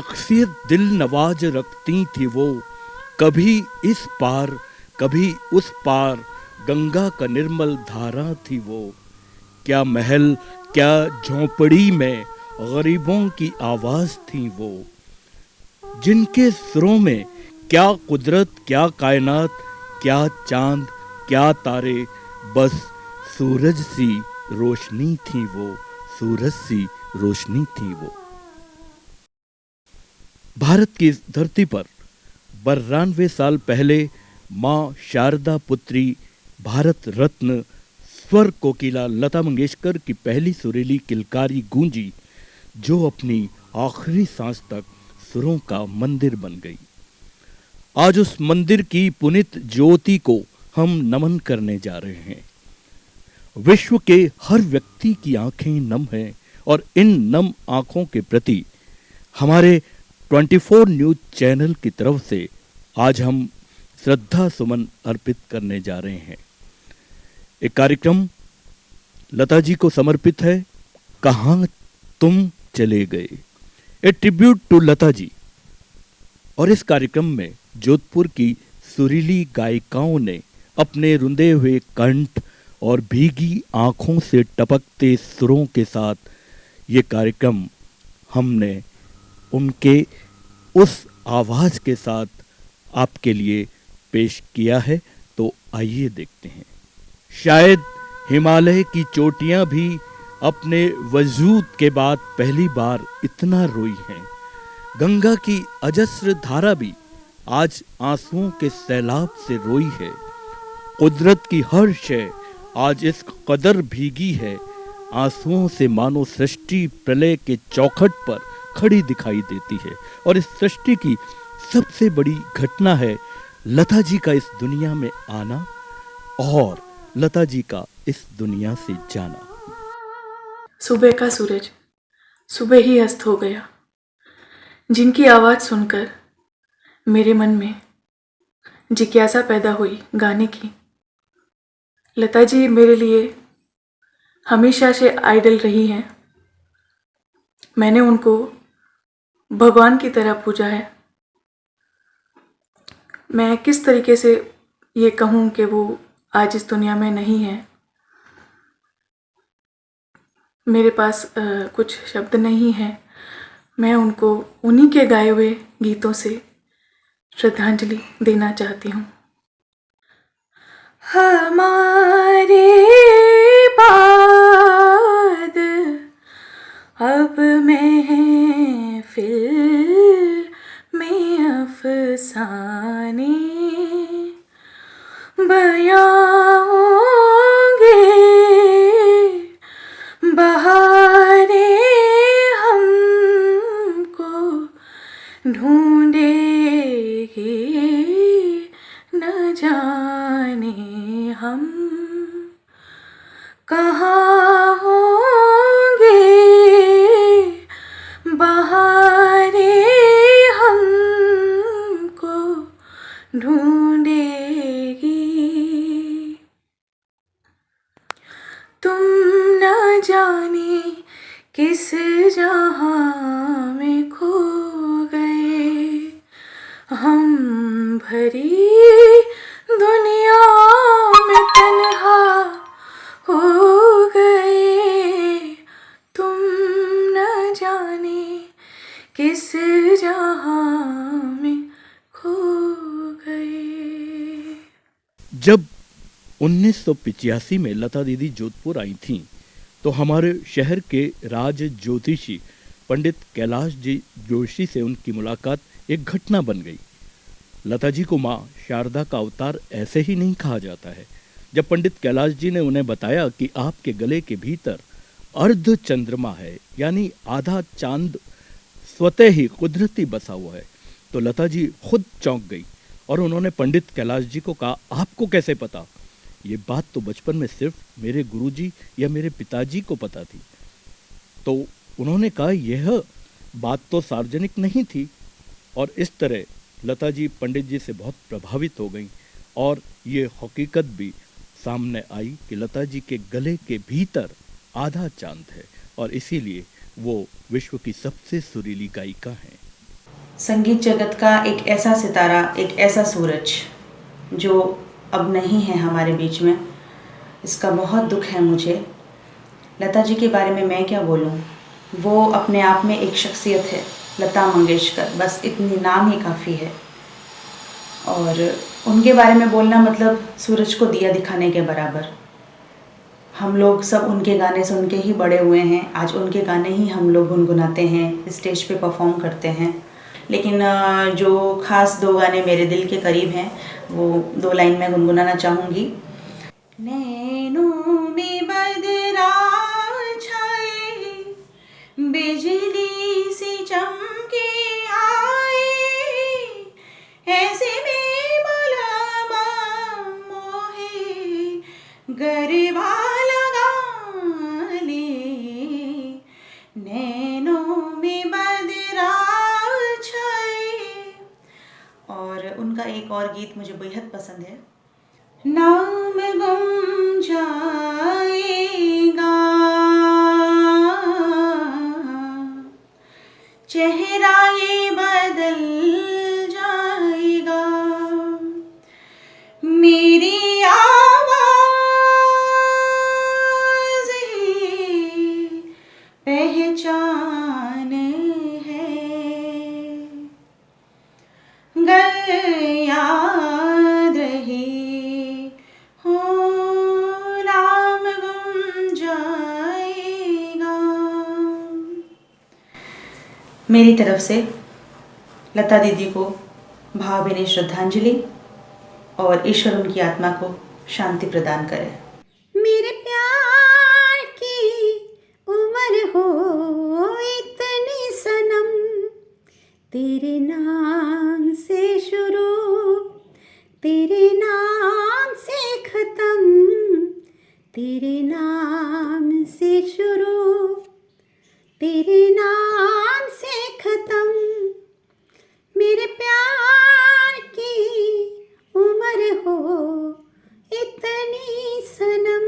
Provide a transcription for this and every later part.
शख्सियत दिल नवाज रखती थी वो, कभी इस पार कभी उस पार, गंगा का निर्मल धारा थी वो। क्या महल क्या झोंपड़ी में गरीबों की आवाज थी वो, जिनके सुरों में क्या कुदरत क्या कायनात, क्या चांद क्या तारे, बस सूरज सी रोशनी थी वो, सूरज सी रोशनी थी वो। भारत की इस धरती पर 92 साल पहले माँ शारदा पुत्री भारत रत्न स्वर कोकिला लता मंगेशकर की पहली सुरीली किलकारी गूंजी, जो अपनी आखिरी सांस तक सुरों का मंदिर बन गई। आज उस मंदिर की पुनित ज्योति को हम नमन करने जा रहे हैं। विश्व के हर व्यक्ति की आंखें नम हैं और इन नम आंखों के प्रति हमारे 24 न्यूज चैनल की तरफ से आज हम श्रद्धा सुमन अर्पित करने जा रहे हैं। एक कार्यक्रम लता जी को समर्पित है, कहाँ तुम चले गए, ए ट्रिब्यूट टू लता जी। और इस कार्यक्रम में जोधपुर की सुरीली गायिकाओं ने अपने रुंधे हुए कंठ और भीगी आंखों से टपकते सुरों के साथ ये कार्यक्रम हमने उनके उस आवाज के साथ आपके लिए पेश किया है। तो आइए देखते हैं। शायद हिमालय की चोटियां भी अपने वजूद के बाद पहली बार इतना रोई हैं। गंगा की अजस्र धारा भी आज आंसुओं के सैलाब से रोई है। कुदरत की हर शय आज इस कदर भीगी है, आंसुओं से मानो सृष्टि प्रलय के चौखट पर खड़ी दिखाई देती है। और इस सृष्टि की सबसे बड़ी घटना है लता जी का इस दुनिया में आना और लता जी का इस दुनिया से जाना। सुबह का सूरज सुबह ही अस्त हो गया, जिनकी आवाज़ सुनकर मेरे मन में जिज्ञासा पैदा हुई गाने की। लता जी मेरे लिए हमेशा से आइडल रही हैं। मैंने उनको भगवान की तरह पूजा है। मैं किस तरीके से ये कहूँ कि वो आज इस दुनिया में नहीं है, मेरे पास कुछ शब्द नहीं है। मैं उनको उन्हीं के गाए हुए गीतों से श्रद्धांजलि देना चाहती हूँ। हमारे बाद अब महफिल में अफसाने बयां होंगे, बहारे हमको ढूंढेगी, न जाने हम कहाँ होंगे, बहारे हमको ढूंढेगी। तुम न जाने किस जहां में खो गए, हम भरी दुनिया में तन्हा हो गए। तुम न जाने किस जहां में खो गए। जब 1985 में लता दीदी जोधपुर आई थीं, तो हमारे शहर के राज ज्योतिषी पंडित कैलाश जी जोशी से उनकी मुलाकात एक घटना बन गई। लता जी को माँ शारदा का अवतार ऐसे ही नहीं कहा जाता है। जब पंडित कैलाश जी ने उन्हें बताया कि आपके गले के भीतर अर्ध चंद्रमा है, यानी आधा चांद स्वतः ही कुदरती बसा हुआ है, तो लता जी खुद चौंक गई और उन्होंने पंडित कैलाश जी को कहा, आपको कैसे पता? ये बात तो बचपन में सिर्फ मेरे गुरुजी या मेरे पिताजी को पता थी। तो उन्होंने कहा, यह बात तो सार्वजनिक नहीं थी। और इस तरह लता जी पंडित जी से बहुत प्रभावित हो गईं और ये हकीकत भी सामने आई कि लता जी के गले के भीतर आधा चांद है और इसीलिए वो विश्व की सबसे सुरीली गायिका हैं। संगीत जगत का एक ऐसा सितारा, एक ऐसा सूरज जो अब नहीं है हमारे बीच में, इसका बहुत दुख है मुझे। लता जी के बारे में मैं क्या बोलूँ, वो अपने आप में एक शख्सियत है, लता मंगेशकर, बस इतनी नाम ही काफ़ी है। और उनके बारे में बोलना मतलब सूरज को दिया दिखाने के बराबर। हम लोग सब उनके गाने सुन के ही बड़े हुए हैं, आज उनके गाने ही हम लोग गुनगुनाते हैं, स्टेज पे परफॉर्म करते हैं। लेकिन जो ख़ास 2 गाने मेरे दिल के करीब हैं, वो 2 लाइन मैं गुनगुनाना चाहूँगी। नैनों में बदरा छाए, बिजली सी चमके आए, ऐसे में मलमा मोहे गरबा लगा ले। नैनों में बदरा छाए। और उनका एक और गीत मुझे बेहद पसंद है, नाम गुम जाएगा, चेहरा ये बदल जाएगा, मेरी आवाज़ पहचान है, गर याद रहे हो नाम गुम जाएगा। मेरी तरफ से लता दीदी को भावभीनी श्रद्धांजलि, और ईश्वर उनकी आत्मा को शांति प्रदान करे। मेरे प्यार की उम्र हो इतनी सनम, तेरे नाम से शुरू, तेरे नाम से खत्म, तेरे नाम से शुरू, तेरे नाम से खत्म। मेरे प्यार की उम्र हो इतनी सनम,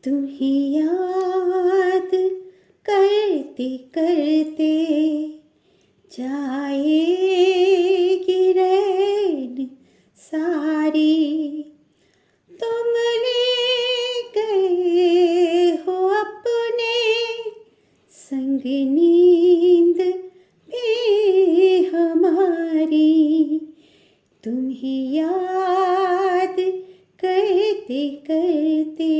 तुम्हें याद करते करते जाएगी रैन सारी, तुम ले गए हो अपने संग नींद भी हमारी, तुम्हें याद करते करते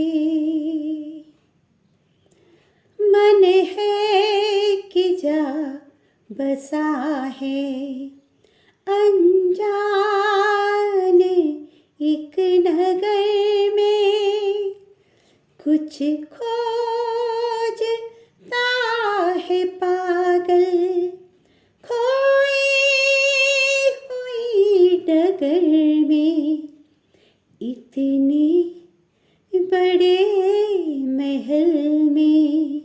मन है कि जा बसा है अनजान एक नगर में, कुछ खोजता है पागल खोई हुई डगर में, इतने बड़े महल में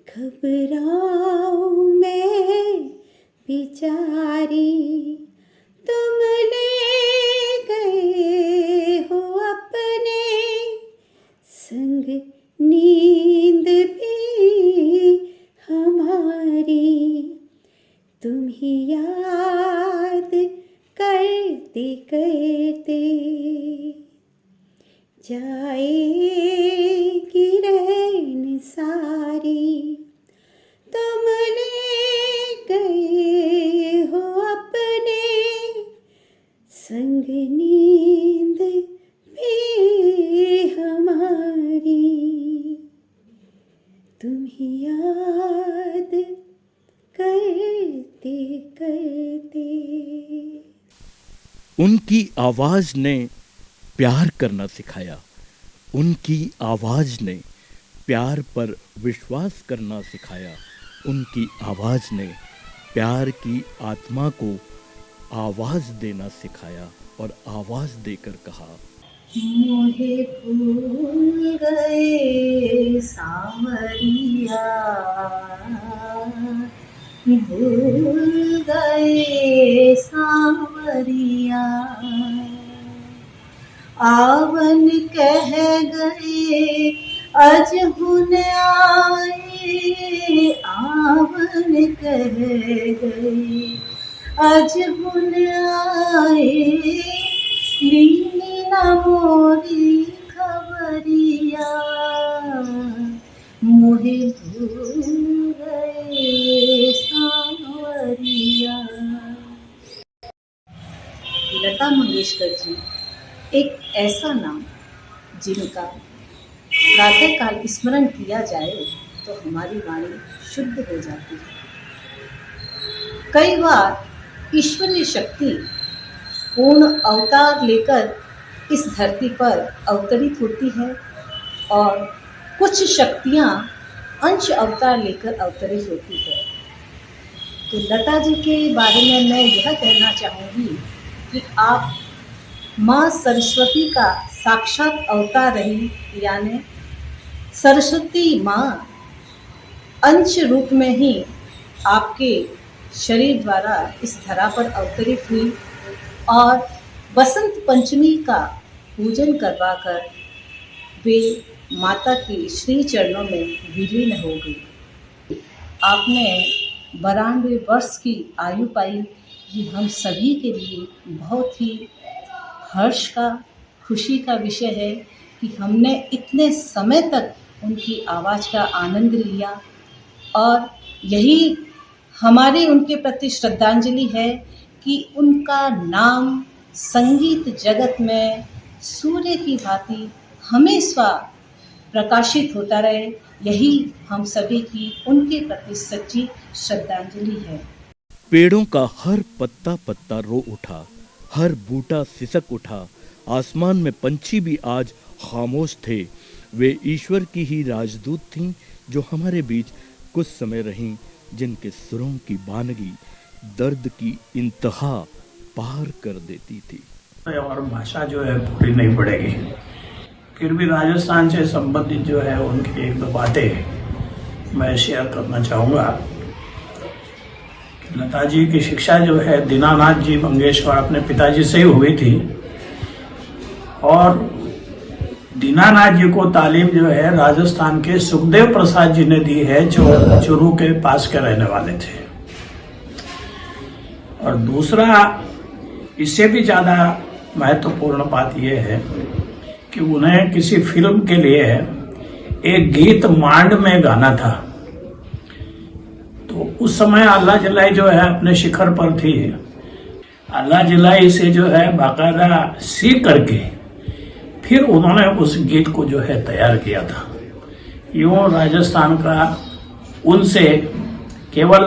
घबराऊं मैं बेचारी, तुम ले गए हो अपने संग नींद भी हमारी, तुम्हें याद करते करते जाएगी रैन सारी, तुम ले गए हो अपने संग नींद भी हमारी, तुम्हें याद करते करते। उनकी आवाज ने प्यार करना सिखाया, उनकी आवाज ने प्यार पर विश्वास करना सिखाया, उनकी आवाज ने प्यार की आत्मा को आवाज देना सिखाया और आवाज देकर कहा, मोहे भूल गए सांवरिया, भूल गए सांवरिया, आवन कह गए अजहुन आए, आवन कह गए आज हुन आए लीनी ना मोरी खबरिया मोहे भूल गए सांवरिया। लता मंगेशकर जी एक ऐसा नाम जिनका प्रातःकाल स्मरण किया जाए तो हमारी वाणी शुद्ध हो जाती है। कई बार ईश्वरीय शक्ति पूर्ण अवतार लेकर इस धरती पर अवतरित होती है और कुछ शक्तियाँ अंश अवतार लेकर अवतरित होती है। तो लता जी के बारे में मैं यह कहना चाहूँगी कि आप माँ सरस्वती का साक्षात अवतार रही, यानी सरस्वती माँ अंश रूप में ही आपके शरीर द्वारा इस धरा पर अवतरित हुई और बसंत पंचमी का पूजन करवाकर वे माता की श्री चरणों में विलीन हो गई। आपने 92 वर्ष की आयु पाई, ये हम सभी के लिए बहुत ही हर्ष का, खुशी का विषय है कि हमने इतने समय तक उनकी आवाज़ का आनंद लिया और यही हमारी उनके प्रति श्रद्धांजलि है कि उनका नाम संगीत जगत में सूर्य की भांति हमेशा प्रकाशित होता रहे। यही हम सभी की उनके प्रति सच्ची श्रद्धांजलि है। पेड़ों का हर पत्ता पत्ता रो उठा, हर बूटा सिसक उठा, आसमान में पंछी भी आज खामोश थे। वे ईश्वर की ही राजदूत थीं जो हमारे बीच कुछ समय रहीं, जिनके सुरों की बानगी दर्द की इंतहा पार कर देती थी। और भाषा जो है पूरी नहीं पड़ेगी, फिर भी राजस्थान से संबंधित जो है उनकी एक दो बातें मैं शेयर करना चाहूँगा। लता जी की शिक्षा जो है दीनानाथ जी मंगेशकर अपने पिताजी से ही हुई थी और दीनानाथ जी को तालीम जो है राजस्थान के सुखदेव प्रसाद जी ने दी है, जो चुरू के पास के रहने वाले थे। और दूसरा इससे भी ज़्यादा महत्वपूर्ण बात यह है कि उन्हें किसी फिल्म के लिए एक गीत मांड में गाना था, तो उस समय अल्लाह जलाई जो है अपने शिखर पर थी। अल्लाह जलाई से जो है बाकायदा सीख करके फिर उन्होंने उस गीत को जो है तैयार किया था। यूँ राजस्थान का उनसे केवल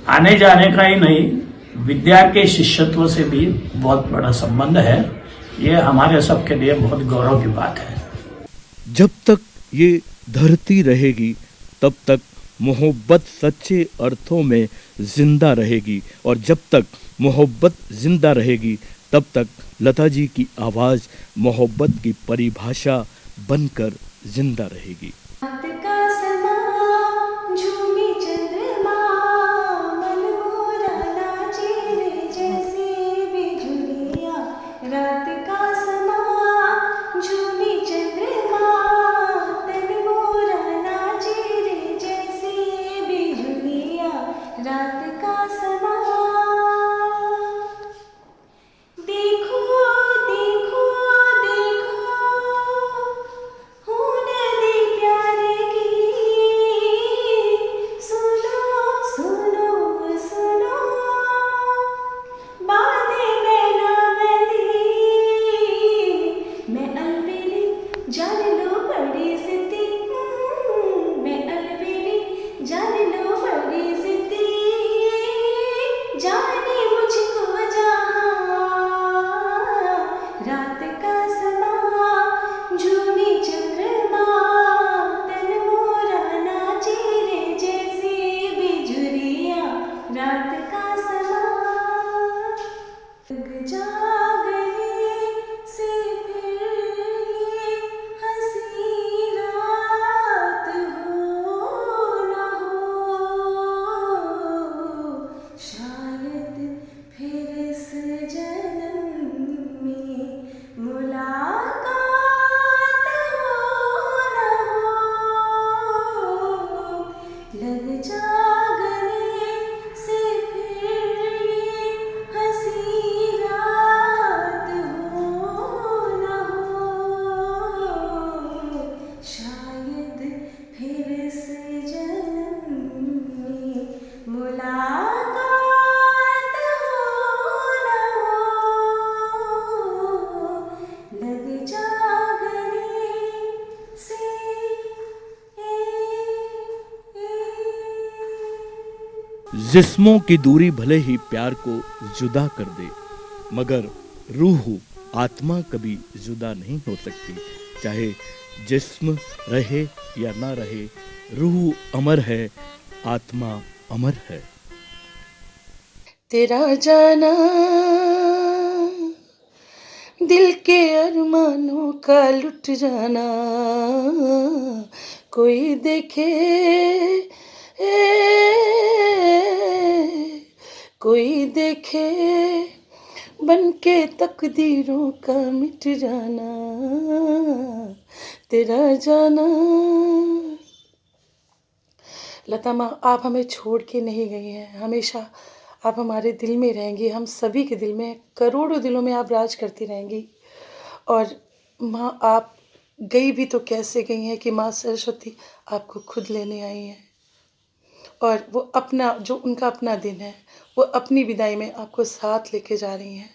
आने जाने का ही नहीं, विद्या के शिष्यत्व से भी बहुत बड़ा संबंध है। ये हमारे सबके लिए बहुत गौरव की बात है। जब तक ये धरती रहेगी तब तक मोहब्बत सच्चे अर्थों में जिंदा रहेगी, और जब तक मोहब्बत जिंदा रहेगी तब तक लता जी की आवाज़ मोहब्बत की परिभाषा बनकर जिंदा रहेगी। रात का समा झूमी चंद्रमा मन मोरा नाचे रे जैसे बिजुलिया। रात का समा झूमी चंद्रमा तन मोरा नाचे रे जैसे बिजुलिया। रात का समा देखो देखो देखो हूँ नदी प्यारे की। सुनो सुनो सुनो बातें मैना बंदी। मैं अलबेली जान लो बड़ी सिद्धि। मैं अलबेली जान लो बड़ी सिद्धि। जाने मुझको जहाँ रात का समा झूमी चंद्रमा तन मोरा नाचे रे जैसे बिजुलिया। रात का समा जग जागने से फिर ये हंसी रात हो ना हो। शायद फिर इस जन्म में मुलाकात हो ना हो। लग जागने से फिर ये जिस्मों की दूरी भले ही प्यार को जुदा कर दे, मगर रूह आत्मा कभी जुदा नहीं हो सकती। चाहे जिस्म रहे या ना रहे, रूह अमर है, आत्मा अमर है। तेरा जाना दिल के अरमानों का लुट जाना, कोई देखे कोई देखे बन के तकदीरों का मिट जाना, तेरा जाना। लता माँ, आप हमें छोड़ के नहीं गई हैं, हमेशा आप हमारे दिल में रहेंगी, हम सभी के दिल में, करोड़ों दिलों में आप राज करती रहेंगी। और माँ, आप गई भी तो कैसे गई हैं कि माँ सरस्वती आपको खुद लेने आई हैं, और वो अपना, जो उनका अपना दिन है, वो अपनी विदाई में आपको साथ लेके जा रही हैं।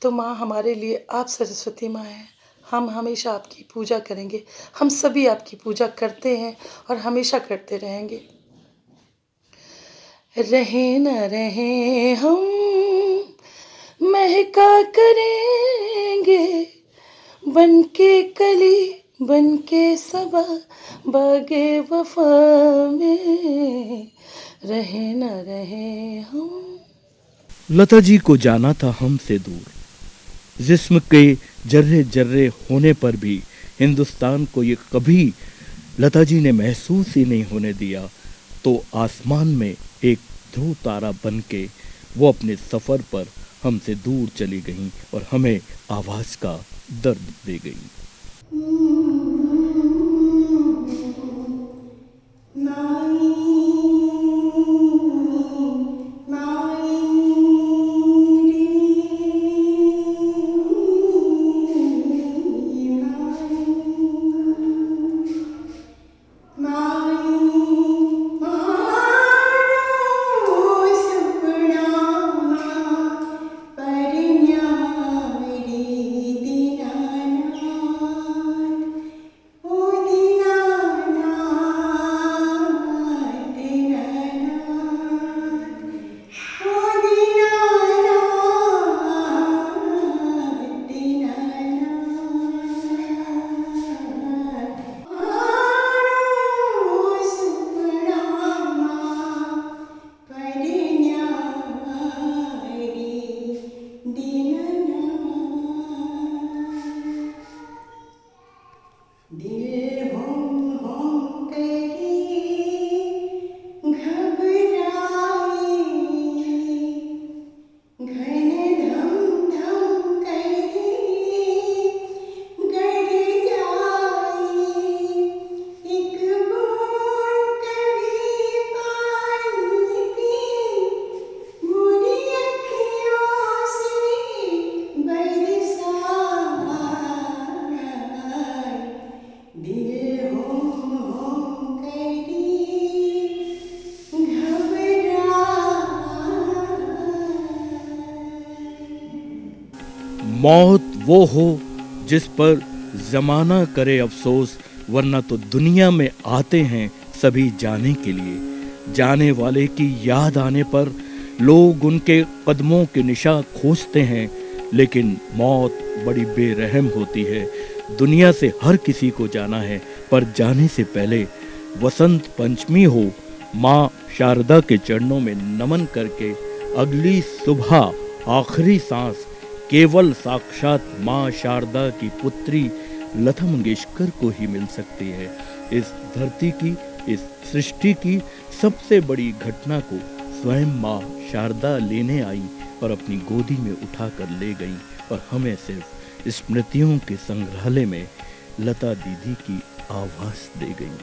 तो माँ, हमारे लिए आप सरस्वती माँ हैं, हम हमेशा आपकी पूजा करेंगे, हम सभी आपकी पूजा करते हैं और हमेशा करते रहेंगे। रहे न रहे हम महका करेंगे, बन के कली बन के सबा बागे वफा में, रहे न रहे हम। लता जी को जाना था हमसे दूर, जिस्म के जर्रे जर्रे होने पर भी हिंदुस्तान को ये कभी लता जी ने महसूस ही नहीं होने दिया। तो आसमान में एक ध्रुव तारा बन के वो अपने सफ़र पर हमसे दूर चली गईं और हमें आवाज़ का दर्द दे गईं। मौत वो हो जिस पर जमाना करे अफसोस, वरना तो दुनिया में आते हैं सभी जाने के लिए। जाने वाले की याद आने पर लोग उनके कदमों के निशा खोजते हैं, लेकिन मौत बड़ी बेरहम होती है। दुनिया से हर किसी को जाना है, पर जाने से पहले वसंत पंचमी हो, माँ शारदा के चरणों में नमन करके अगली सुबह आखिरी सांस केवल साक्षात माँ शारदा की पुत्री लता मंगेशकर को ही मिल सकती है। इस धरती की, इस सृष्टि की सबसे बड़ी घटना को स्वयं माँ शारदा लेने आई और अपनी गोदी में उठाकर ले गई, और हमें सिर्फ स्मृतियों के संग्रहालय में लता दीदी की आवाज़ दे गई।